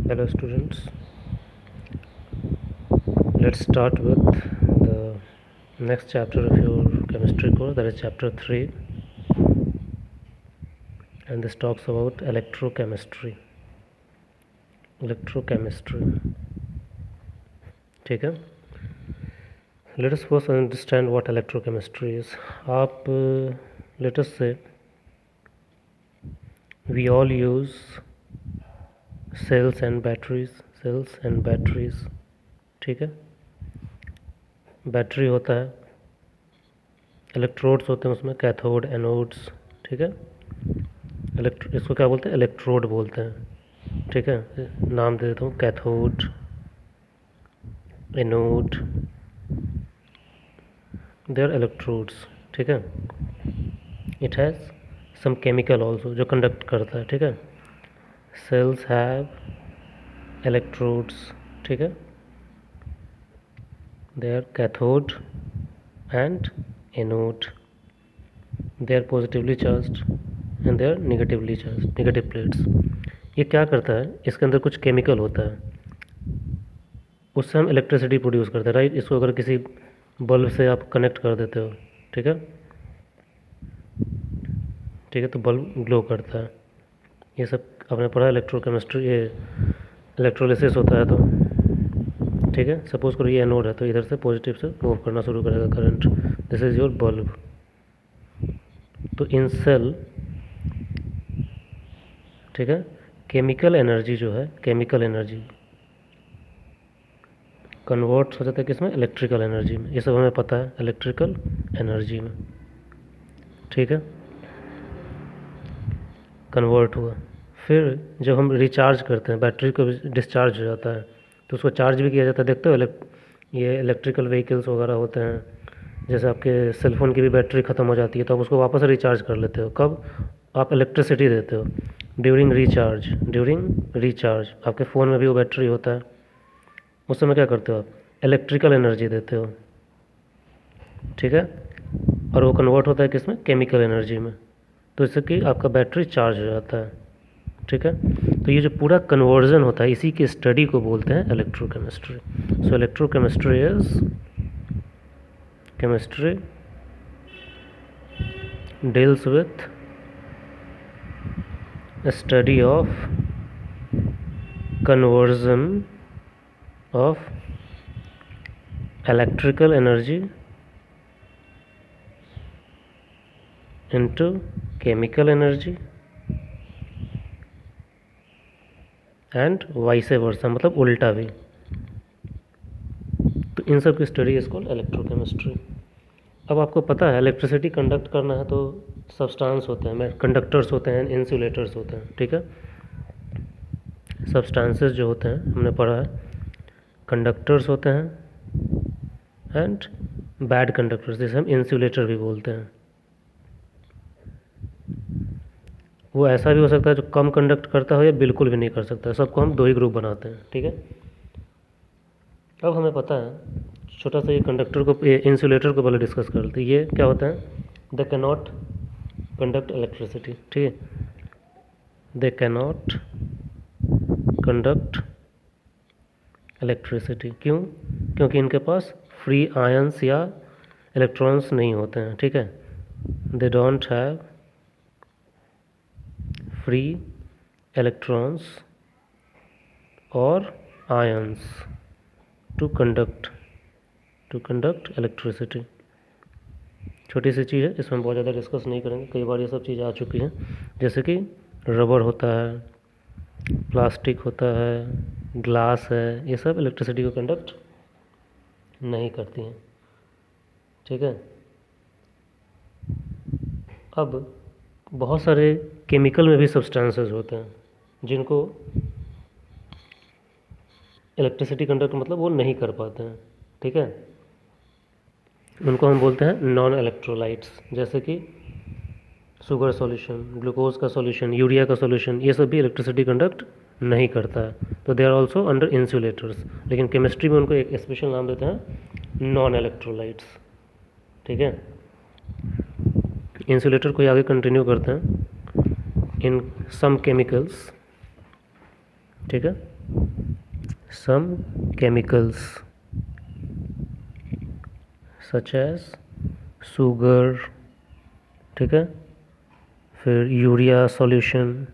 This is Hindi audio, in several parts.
Hello students, let's start with the next chapter of your chemistry course, that is chapter 3, and this talks about electrochemistry. ठीक है, let us first understand what electrochemistry is. Let us say we all use cells and batteries. ठीक है, बैटरी होता है, इलेक्ट्रोड्स होते हैं उसमें, कैथोड एनोड्स. ठीक है, इसको क्या बोलते हैं? इलेक्ट्रोड बोलते हैं. ठीक है, नाम दे देता हूँ, cathode, anode, they are electrodes. ठीक है, it has some chemical also जो कंडक्ट करता है. ठीक है, सेल्स हैव इलेक्ट्रोड्स. ठीक है, they are cathode and anode. They are positively charged and they are negatively charged, negative plates. ये क्या करता है? इसके अंदर कुछ केमिकल होता है, उससे हम इलेक्ट्रिसिटी प्रोड्यूस करते हैं. राइट, इसको अगर किसी बल्ब से आप कनेक्ट कर देते हो, ठीक है, तो बल्ब ग्लो करता है. ये सब आपने पढ़ा इलेक्ट्रोकेमिस्ट्री. ये इलेक्ट्रोलिसिस होता है. तो ठीक है, सपोज करो ये एनोड है, तो इधर से पॉजिटिव से मूव करना शुरू करेगा current. This is your bulb. तो इन सेल, ठीक है, केमिकल एनर्जी जो है, केमिकल एनर्जी कन्वर्ट हो जाता है किसमें? इलेक्ट्रिकल एनर्जी में. ये सब हमें पता है, इलेक्ट्रिकल एनर्जी में. ठीक है, कन्वर्ट हुआ. फिर जब हम रिचार्ज करते हैं, बैटरी को डिस्चार्ज हो जाता है, तो उसको चार्ज भी किया जाता है. देखते हो ये इलेक्ट्रिकल व्हीकल्स वगैरह होते हैं, जैसे आपके सेलफोन की भी बैटरी ख़त्म हो जाती है तो आप उसको वापस रिचार्ज कर लेते हो. कब? आप इलेक्ट्रिसिटी देते हो ड्यूरिंग रिचार्ज. आपके फ़ोन में भी वो बैटरी होता है, उस समय क्या करते हो आप? इलेक्ट्रिकल एनर्जी देते हो. ठीक है, और वो कन्वर्ट होता है किसमें? केमिकल एनर्जी में. तो इससे कि आपका बैटरी चार्ज हो जाता है. ठीक है, तो ये जो पूरा कन्वर्जन होता है, इसी की स्टडी को बोलते हैं electrochemistry. So electrochemistry is chemistry deals with a study of conversion of electrical energy into chemical energy and vice versa, मतलब उल्टा भी. तो इन सब की स्टडी इज कॉल्ड इलेक्ट्रोकेमिस्ट्री. अब आपको पता है इलेक्ट्रिसिटी कंडक्ट करना है तो सब्सटेंस होते हैं, कंडक्टर्स होते हैं, इंसुलेटर्स होते हैं. ठीक है, सब्सटेंसेस जो होते हैं हमने पढ़ा है, कंडक्टर्स होते हैं एंड बैड कंडक्टर्स, जिसे हम इंसुलेटर भी बोलते हैं. वो ऐसा भी हो सकता है जो कम कंडक्ट करता हो या बिल्कुल भी नहीं कर सकता. सबको हम दो ही ग्रुप बनाते हैं. ठीक है, अब हमें पता है, छोटा सा ये कंडक्टर को, ये इंसुलेटर को पहले डिस्कस कर लेते हैं. ये क्या होता है? They can not conduct electricity. ठीक है, they can not conduct electricity. क्यों? क्योंकि इनके पास फ्री आयंस या इलेक्ट्रॉन्स नहीं होते हैं. ठीक है, they don't have free electrons और आयंस टू कंडक्ट इलेक्ट्रिसिटी. छोटी सी चीज़ है, इसमें हम बहुत ज़्यादा डिस्कस नहीं करेंगे, कई बार ये सब चीज़ें आ चुकी हैं. जैसे कि रबर होता है, प्लास्टिक होता है, ग्लास है, ये सब इलेक्ट्रिसिटी को कंडक्ट नहीं करती हैं. ठीक है, अब बहुत सारे केमिकल में भी सब्सटेंसेस होते हैं जिनको इलेक्ट्रिसिटी कंडक्ट मतलब वो नहीं कर पाते हैं. ठीक है, उनको हम बोलते हैं नॉन इलेक्ट्रोलाइट्स. जैसे कि शुगर सॉल्यूशन, ग्लूकोज का सॉल्यूशन, यूरिया का सॉल्यूशन, ये सब भी इलेक्ट्रिसिटी कंडक्ट नहीं करता है. तो they are also under insulators. लेकिन केमिस्ट्री में उनको एक स्पेशल नाम देते हैं नॉन इलेक्ट्रोलाइट्स. ठीक है, इंसुलेटर को आगे कंटिन्यू करते हैं. इन सम केमिकल्स, ठीक है, some chemicals such as sugar, ठीक है, फिर urea solution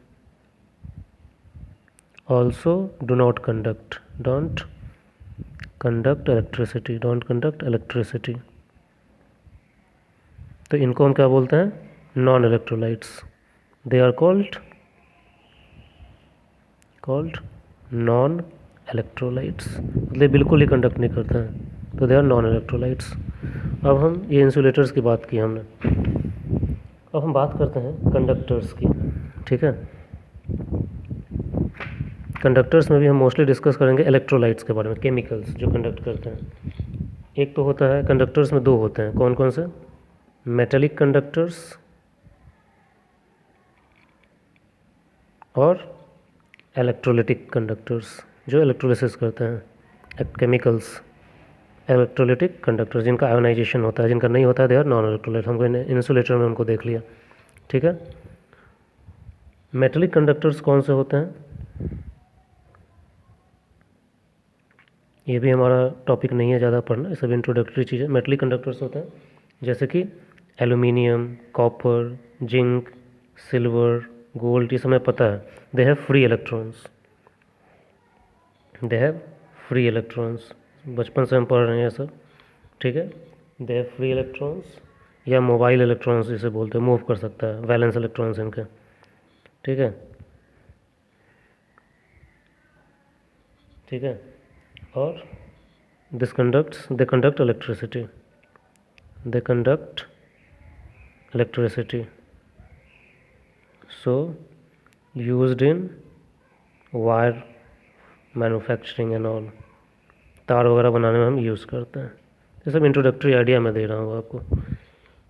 also don't conduct electricity, तो इनको हम क्या बोलते हैं, non electrolytes, they are called non electrolytes, मतलब बिल्कुल ही कंडक्ट नहीं करते हैं, तो दे आर नॉन इलेक्ट्रोलाइट्स। अब हम ये इंसुलेटर्स की बात की हमने, अब हम बात करते हैं कंडक्टर्स की, ठीक है। कंडक्टर्स में भी हम मोस्टली डिस्कस करेंगे इलेक्ट्रोलाइट्स के बारे में, केमिकल्स जो कंडक्ट करते हैं। एक तो होता है, कंडक्टर्स में दो होते हैं, कौन कौन से, मेटेलिक कंडक्टर्स और इलेक्ट्रोलिटिक कंडक्टर्स जो इलेक्ट्रोलिसिस करते हैं। केमिकल्स, इलेक्ट्रोलिटिक कंडक्टर्स जिनका आयोनाइजेशन होता है, जिनका नहीं होता है, दे आर नॉन इलेक्ट्रोलाइट। हमको इंसुलेटर में उनको देख लिया, ठीक है। मेटेलिक कंडक्टर्स कौन से होते हैं, ये भी हमारा टॉपिक नहीं है ज़्यादा पढ़ना, ये सब इंट्रोडक्टरी चीज़ें। मेटेलिक कंडक्टर्स होते हैं जैसे कि aluminium, copper, zinc, silver, gold, ये सब हमें पता है, दे हैव फ्री इलेक्ट्रॉन्स, बचपन से हम पढ़ रहे हैं ये सब, ठीक है। दे हैव फ्री इलेक्ट्रॉन्स या मोबाइल इलेक्ट्रॉन्स जिसे बोलते हैं, मूव कर सकता है, वैलेंस इलेक्ट्रॉन्स इनके, ठीक है, और they conduct electricity, so used in wire manufacturing and all, तार वगैरह बनाने में हम यूज़ करते हैं। ये सब इंट्रोडक्टरी आइडिया मैं दे रहा हूँ आपको।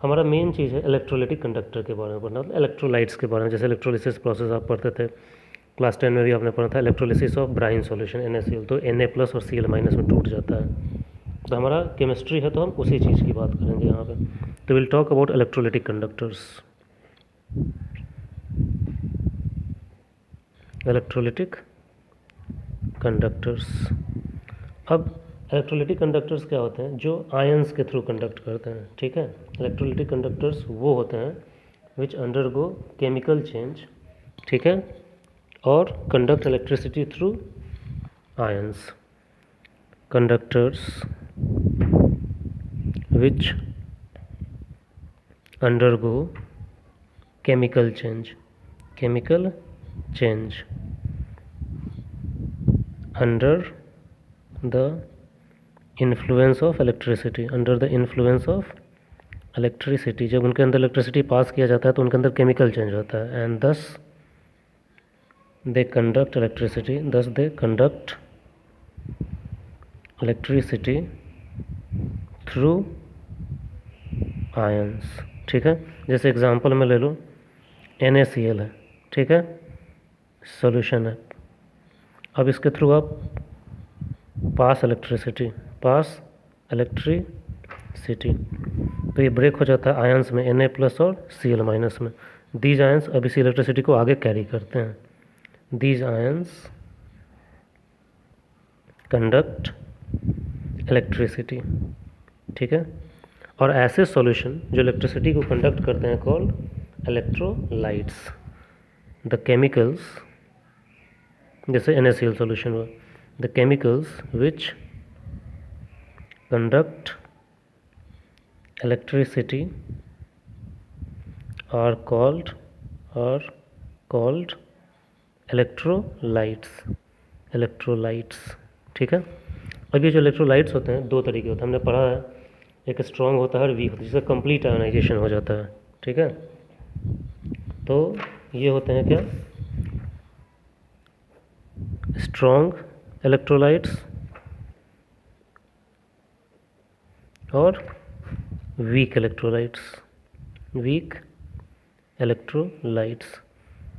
हमारा मेन चीज़ है इलेक्ट्रोलिटिक कंडक्टर के बारे में पढ़ना, मतलब इलेक्ट्रोलाइट्स के बारे में। जैसे इलेक्ट्रोलिसिस प्रोसेस आप पढ़ते थे क्लास 10 में भी, आपने पढ़ा था electrolysis of brine solution NaCl, तो Na+ और Cl- में टूट जाता है। तो हमारा केमिस्ट्री है, तो हम उसी चीज़ की बात करेंगे यहाँ पे। तो will talk about electrolytic conductors. अब इलेक्ट्रोलिटिक कंडक्टर्स क्या होते हैं, जो आयंस के थ्रू कंडक्ट करते हैं, ठीक है। इलेक्ट्रोलिटिक कंडक्टर्स वो होते हैं विच अंडरगो केमिकल चेंज, ठीक है, और conduct electricity through ions. Conductors which undergo chemical change under the influence of electricity, जब उनके अंदर इलेक्ट्रिसिटी पास किया जाता है तो उनके अंदर केमिकल चेंज होता है, and thus they conduct electricity through ions, ठीक है। जैसे एग्जांपल में ले लो, NaCl है, ठीक है, सॉल्यूशन है। अब इसके थ्रू आप पास इलेक्ट्रिसिटी, तो ये ब्रेक हो जाता है आयंस में, Na+ और Cl- में। दीज आयंस अब इसी इलेक्ट्रिसिटी को आगे कैरी करते हैं। दीज आयंस कंडक्ट इलेक्ट्रिसिटी, ठीक है। और ऐसे सॉल्यूशन जो इलेक्ट्रिसिटी को कंडक्ट करते हैं कॉल्ड इलेक्ट्रोलाइट्स। द केमिकल्स, जैसे NaCl सॉल्यूशन हुआ, the chemicals which conduct electricity are called electrolytes, ठीक है। अब ये जो इलेक्ट्रोलाइट्स होते हैं दो तरीके होते हैं, हमने पढ़ा है, एक स्ट्रॉन्ग होता है और वीक होता है, जिसका कंप्लीट आयोनाइजेशन हो जाता है, ठीक है। तो ये होते हैं क्या, स्ट्रॉन्ग इलेक्ट्रोलाइट्स और वीक इलेक्ट्रोलाइट्स।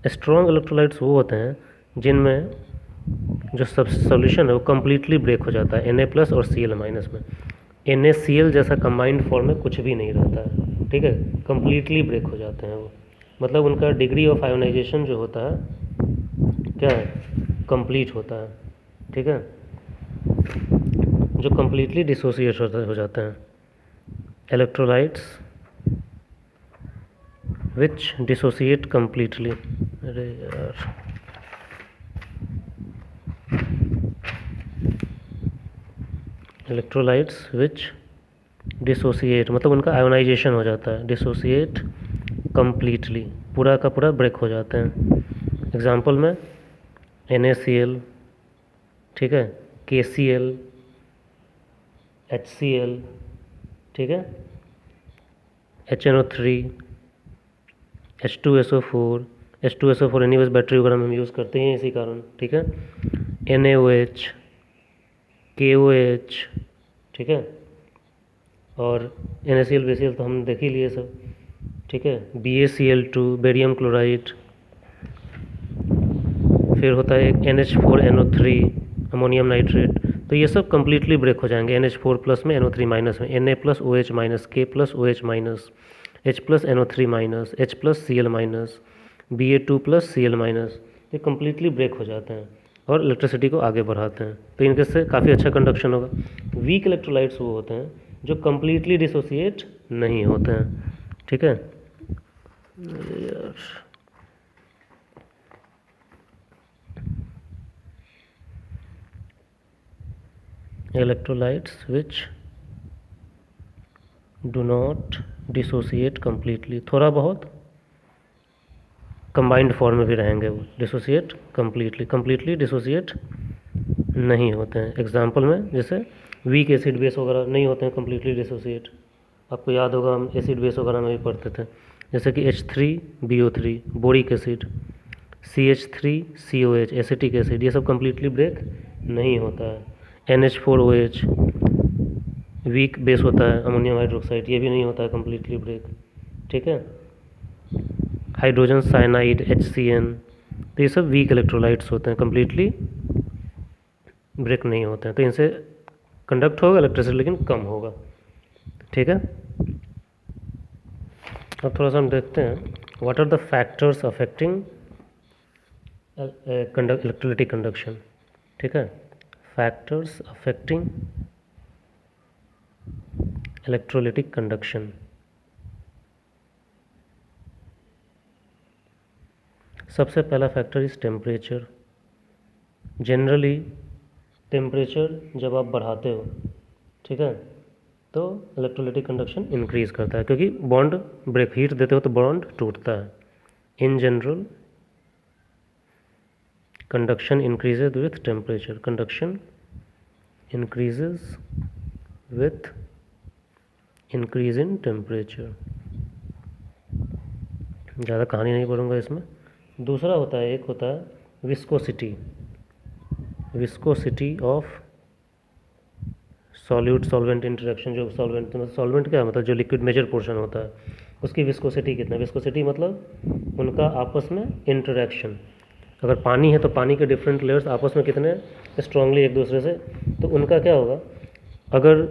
स्ट्रॉन्ग इलेक्ट्रोलाइट्स वो होते हैं जिनमें जो सब सॉल्यूशन है वो कम्प्लीटली ब्रेक हो जाता है Na+ और Cl- में। NaCl जैसा कंबाइंड फॉर्म में कुछ भी नहीं रहता है, ठीक है, कम्प्लीटली ब्रेक हो जाते हैं वो, मतलब उनका डिग्री ऑफ आयोनाइजेशन जो होता है क्या है, कंप्लीट होता है, ठीक है, जो कम्प्लीटली डिसोसिएट हो जाते हैं। इलेक्ट्रोलाइट्स विच डिसोसिएट कम्प्लीटली, अरे यार, इलेक्ट्रोलाइट्स विच डिसोसिएट मतलब उनका आयोनाइजेशन हो जाता है, डिसोसिएट कम्प्लीटली, पूरा का पूरा ब्रेक हो जाते हैं। एग्जाम्पल में NaCl, ठीक है, KCl, HCl, ठीक है, HNO3, H2SO4, H2SO4 anyways battery वगैरह में हम यूज़ करते हैं इसी कारण, ठीक है, NaOH, KOH, ठीक है, और NaCl BCl तो हम देख ही लिए सब, ठीक है, BaCl2, बेरियम क्लोराइड, फिर होता है एक NH4NO3, अमोनियम नाइट्रेट। तो ये सब कम्प्लीटली ब्रेक हो जाएंगे NH4 प्लस में, NO3 माइनस में, Na plus OH minus, K plus OH minus, H plus NO3 minus, H plus Cl minus, Ba2 plus Cl minus, ये कम्प्लीटली ब्रेक हो जाते हैं और इलेक्ट्रिसिटी को आगे बढ़ाते हैं। तो इनके से काफ़ी अच्छा कंडक्शन होगा। वीक इलेक्ट्रोलाइट्स वो होते हैं जो कम्प्लीटली डिसोसिएट नहीं होते हैं, ठीक है यार। Electrolytes which do not dissociate completely, थोड़ा बहुत कंबाइंड फॉर्म में भी रहेंगे वो, डिसोसिएट कम्प्लीटली डिसोसिएट नहीं होते हैं। एग्जाम्पल में जैसे वीक एसिड बेस वगैरह नहीं होते हैं कम्प्लीटली डिसोसिएट। आपको याद होगा हम एसिड बेस वगैरह में भी पढ़ते थे, जैसे कि H3BO3 boric acid, CH3COH acetic acid, ये सब कम्प्लीटली ब्रेक नहीं होता है। NH4OH वीक बेस होता है, अमोनियम हाइड्रोक्साइड, ये भी नहीं होता है कम्प्लीटली ब्रेक, ठीक है। हाइड्रोजन साइनाइड HCN, तो ये सब वीक इलेक्ट्रोलाइट्स होते हैं, कम्प्लीटली ब्रेक नहीं होते हैं। तो इनसे कंडक्ट होगा इलेक्ट्रिसिटी लेकिन कम होगा, ठीक है। अब थोड़ा सा हम देखते हैं what are the factors affecting electricity conduction, ठीक है, फैक्टर्स अफेक्टिंग इलेक्ट्रोलिटिक कंडक्शन। सबसे पहला factor is temperature. Generally temperature जब आप बढ़ाते हो, ठीक है, तो इलेक्ट्रोलिटिक कंडक्शन इंक्रीज़ करता है, क्योंकि बॉन्ड ब्रेक, हीट देते हो तो बॉन्ड टूटता है। In general conduction increases with temperature, conduction increases with increase in temperature. ज़्यादा कहानी नहीं पढ़ूंगा इसमें। दूसरा होता है, एक होता है viscosity, viscosity of solute solvent interaction. जो सॉल्वेंट मतलब सॉल्वेंट क्या है, मतलब जो लिक्विड मेजर पोर्शन होता है उसकी विस्कोसिटी कितना, विस्कोसिटी मतलब उनका आपस में इंटरेक्शन। अगर पानी है तो पानी के डिफरेंट लेयर्स आपस में कितने स्ट्रांगली एक दूसरे से, तो उनका क्या होगा, अगर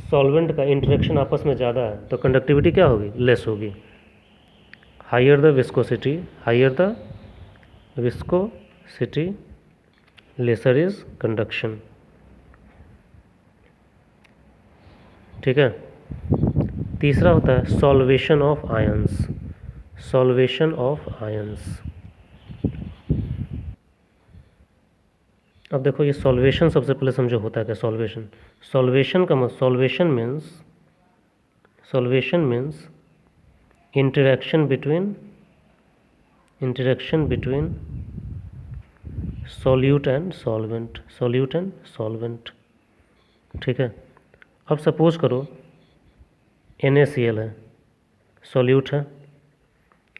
सॉल्वेंट का इंटरेक्शन आपस में ज़्यादा है तो कंडक्टिविटी क्या होगी, लेस होगी। Higher the viscosity, higher the viscosity lesser is conduction, ठीक है। तीसरा होता है solvation of ions, solvation of ions. अब देखो ये सॉल्वेशन सबसे पहले समझो होता है क्या सॉल्वेशन। सॉल्वेशन का solvation means interaction between solute and solvent, solute and solvent, ठीक है। अब सपोज करो NaCl है, सॉल्यूट है,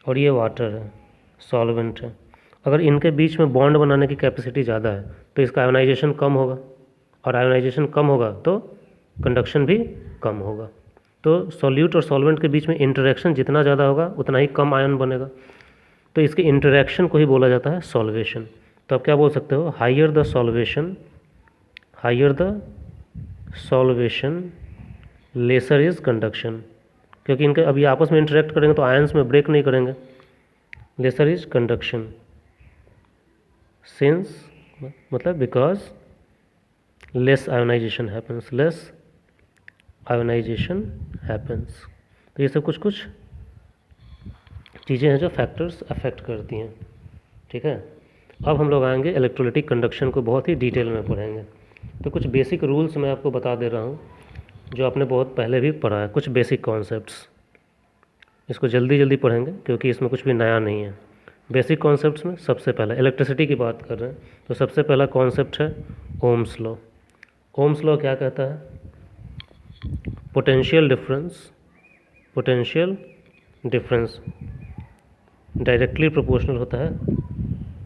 और ये वाटर है, सॉल्वेंट है। अगर इनके बीच में बॉन्ड बनाने की कैपेसिटी ज़्यादा है तो इसका आयोनाइजेशन कम होगा, और आयोनाइजेशन कम होगा तो कंडक्शन भी कम होगा। तो सॉल्यूट और सॉल्वेंट के बीच में इंटरेक्शन जितना ज़्यादा होगा उतना ही कम आयन बनेगा, तो इसके इंटरेक्शन को ही बोला जाता है सॉल्वेशन। तो आप क्या बोल सकते हो, higher the solvation lesser is conduction, क्योंकि इनके अभी आपस में इंटरेक्ट करेंगे तो आयंस में ब्रेक नहीं करेंगे। लेसर इज कंडक्शन सिंस मतलब बिकॉज लेस आयोनाइजेशन हैपन्स। तो ये सब कुछ कुछ चीज़ें हैं जो फैक्टर्स अफेक्ट करती हैं। ठीक है, अब हम लोग आएंगे इलेक्ट्रोलिटिक कंडक्शन को बहुत ही डिटेल में पढ़ेंगे। तो कुछ बेसिक रूल्स मैं आपको बता दे रहा हूँ जो आपने बहुत पहले भी पढ़ा है, कुछ बेसिक कॉन्सेप्ट्स। इसको जल्दी जल्दी पढ़ेंगे क्योंकि इसमें कुछ भी नया नहीं है। बेसिक कॉन्सेप्ट्स में सबसे पहला इलेक्ट्रिसिटी की बात कर रहे हैं, तो सबसे पहला कॉन्सेप्ट है ओम्स लॉ। ओम्स लॉ क्या कहता है? पोटेंशियल डिफरेंस डायरेक्टली प्रोपोर्शनल होता है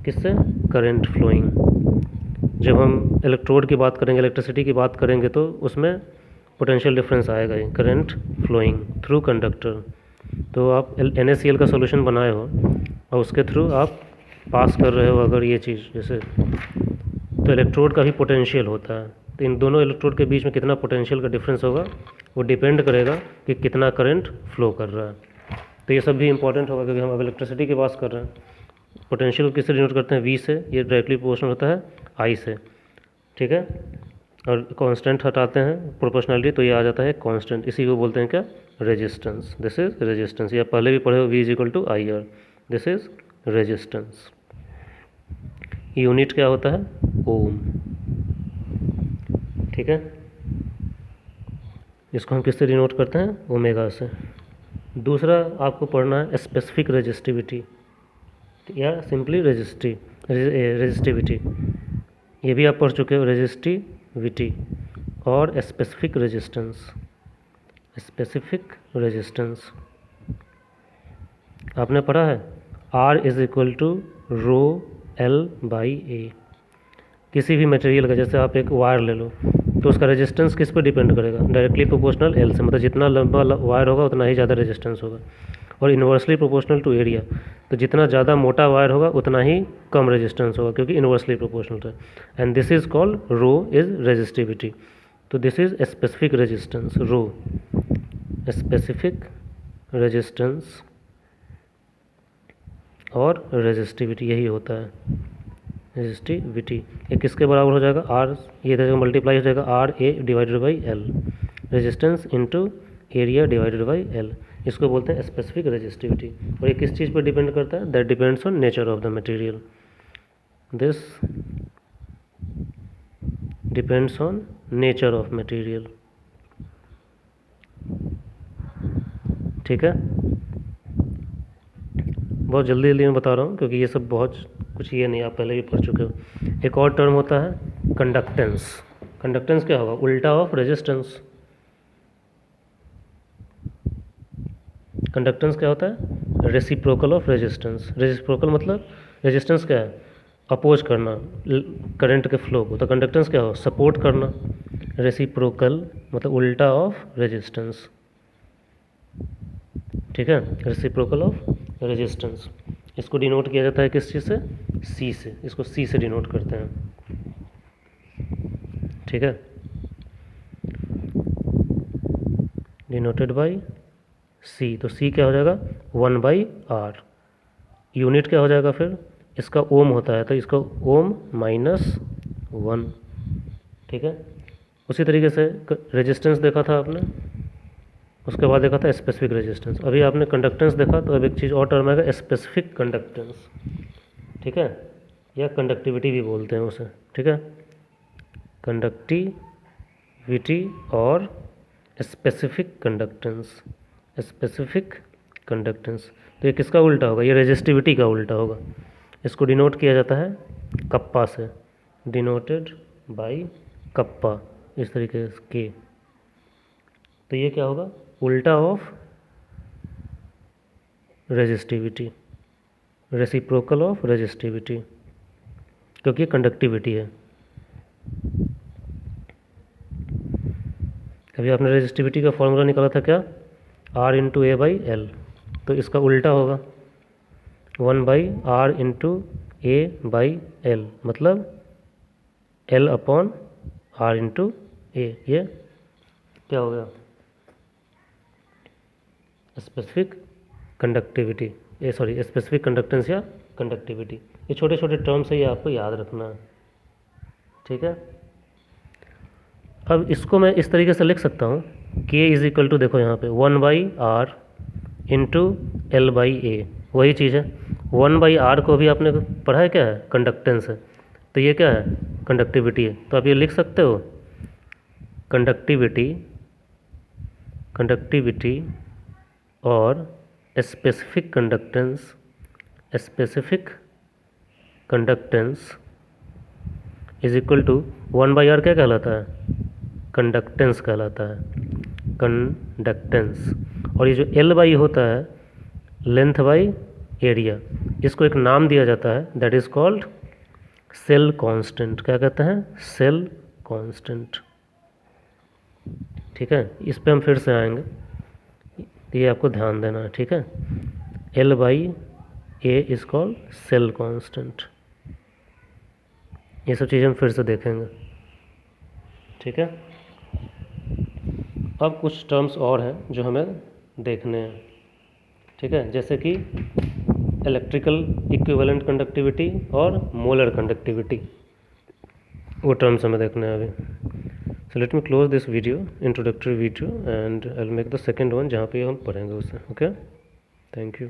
किससे? Current flowing. जब हम इलेक्ट्रोड की बात करेंगे, इलेक्ट्रिसिटी की बात करेंगे, तो उसमें पोटेंशियल डिफरेंस आएगा ही, करंट फ्लोइंग थ्रू कंडक्टर। तो आप NaCl का सॉल्यूशन बनाए हो और उसके थ्रू आप पास कर रहे हो अगर ये चीज़, जैसे तो इलेक्ट्रोड का भी पोटेंशियल होता है। तो इन दोनों इलेक्ट्रोड के बीच में कितना पोटेंशियल का डिफरेंस होगा वो डिपेंड करेगा कि कितना करंट फ्लो कर रहा है। तो ये सब भी इंपॉर्टेंट होगा क्योंकि हम अब इलेक्ट्रिसिटी की बात कर रहे हैं। पोटेंशियल किससे डिनोट करते हैं? V से। ये डायरेक्टली प्रोपोर्शनल होता है I से। ठीक है, और कांस्टेंट हटाते हैं प्रोपोर्शनलिटी तो ये आ जाता है कांस्टेंट। इसी को बोलते हैं क्या? रेजिस्टेंस। This is resistance. ये पहले भी पढ़े हो, V = IR। This is resistance. Unit क्या होता है? ओम। ठीक है, इसको हम किससे डिनोट करते हैं? ओमेगा से। दूसरा आपको पढ़ना है स्पेसिफिक रेजिस्टिविटी या सिंपली रेजिस्टिविटी। ये भी आप पढ़ चुके हो, रेजिस्टिविटी और स्पेसिफिक रेजिस्टेंस आपने पढ़ा है। R = ρL/A। किसी भी मटेरियल का, जैसे आप एक वायर ले लो तो उसका रेजिस्टेंस किस पर डिपेंड करेगा? डायरेक्टली प्रोपोर्शनल L से, मतलब जितना लंबा वायर होगा उतना ही ज़्यादा रेजिस्टेंस होगा। और इन्वर्सली प्रोपोर्शनल टू एरिया, तो जितना ज़्यादा मोटा वायर होगा उतना ही कम रेजिस्टेंस होगा क्योंकि इन्वर्सली प्रोपोर्शनल है। And this is called rho is resistivity. तो this is specific resistance, rho specific resistance और रेजिस्टिविटी, यही होता है रेजिस्टिविटी। ये किसके बराबर हो जाएगा? R, ये इधर मल्टीप्लाई हो जाएगा RA/L, resistance into area divided by L। इसको बोलते हैं स्पेसिफिक रेजिस्टिविटी। और ये किस चीज़ पर डिपेंड करता है? That depends on nature of the material. This depends on nature of material. ठीक है, बहुत जल्दी जल्दी मैं बता रहा हूँ क्योंकि ये सब बहुत कुछ ये नहीं, आप पहले भी पढ़ चुके हो। एक और टर्म होता है कंडक्टेंस। कंडक्टेंस क्या होगा? उल्टा ऑफ रेजिस्टेंस। कंडक्टेंस क्या होता है? Reciprocal of resistance. रेसिप्रोकल मतलब रेजिस्टेंस क्या है? अपोज करना करंट के फ्लो को। तो कंडक्टेंस क्या हो? सपोर्ट करना। रेसिप्रोकल मतलब उल्टा ऑफ रेजिस्टेंस। ठीक है, रेसिप्रोकल ऑफ रेजिस्टेंस। इसको डिनोट किया जाता है किस चीज़ से? C से। इसको C से डिनोट करते हैं। ठीक है, डिनोटेड बाई C। तो C क्या हो जाएगा? 1/R। यूनिट क्या हो जाएगा फिर? इसका ओम होता है तो इसका ओम -1। ठीक है, उसी तरीके से रेजिस्टेंस देखा था आपने, उसके बाद देखा था स्पेसिफिक रेजिस्टेंस। अभी आपने कंडक्टेंस देखा, तो अब एक चीज़ और टर्म आएगा स्पेसिफिक कंडक्टेंस। ठीक है, या कंडक्टिविटी भी बोलते हैं उसे। ठीक है, कंडक्टिविटी और स्पेसिफिक कंडक्टेंस। स्पेसिफिक कंडक्टेंस, तो ये किसका उल्टा होगा? ये रेजिस्टिविटी का उल्टा होगा। इसको डिनोट किया जाता है कप्पा से, डिनोटेड बाय कप्पा, इस तरीके से के। तो ये क्या होगा? उल्टा of resistivity, reciprocal of resistivity, क्योंकि कंडक्टिविटी है। अभी आपने रेजिस्टिविटी का फॉर्मूला निकाला था क्या? R/A/L। तो इसका उल्टा होगा 1/R/A/L, मतलब L/R/A। ये क्या हो गया? स्पेसिफिक कंडक्टिविटी, ये सॉरी स्पेसिफिक कंडक्टेंस या कंडक्टिविटी। ये छोटे छोटे टर्म्स है, ये आपको याद रखना है। ठीक है। अब इसको मैं इस तरीके से लिख सकता हूँ, K इज इक्वल टू, देखो यहाँ पे 1/r इंटू L/A, वही चीज़ है। 1/r को भी आपने पढ़ा है, क्या है, कंडक्टेंस है, तो ये क्या है, कंडक्टिविटी है। तो आप ये लिख सकते हो, कंडक्टिविटी और specific conductance is equal to 1/r क्या कहलाता है, कंडक्टेंस कहलाता है, कंडक्टेंस। और ये जो L/A होता है, लेंथ बाई एरिया, इसको एक नाम दिया जाता है, that is called cell constant. क्या कहते हैं, सेल कांस्टेंट। ठीक है, इस पे हम फिर से आएंगे, ये आपको ध्यान देना है। ठीक है, L/A is called cell constant. ये सब चीज़ें हम फिर से देखेंगे। ठीक है, अब कुछ टर्म्स और हैं जो हमें देखने हैं। ठीक है, जैसे कि इलेक्ट्रिकल इक्विवेलेंट कंडक्टिविटी और मोलर कंडक्टिविटी, वो टर्म्स हमें देखने हैं अभी। So let me close this video, introductory video, and I will make the second one जहाँ पे हम पढ़ेंगे उसे। Okay, thank you.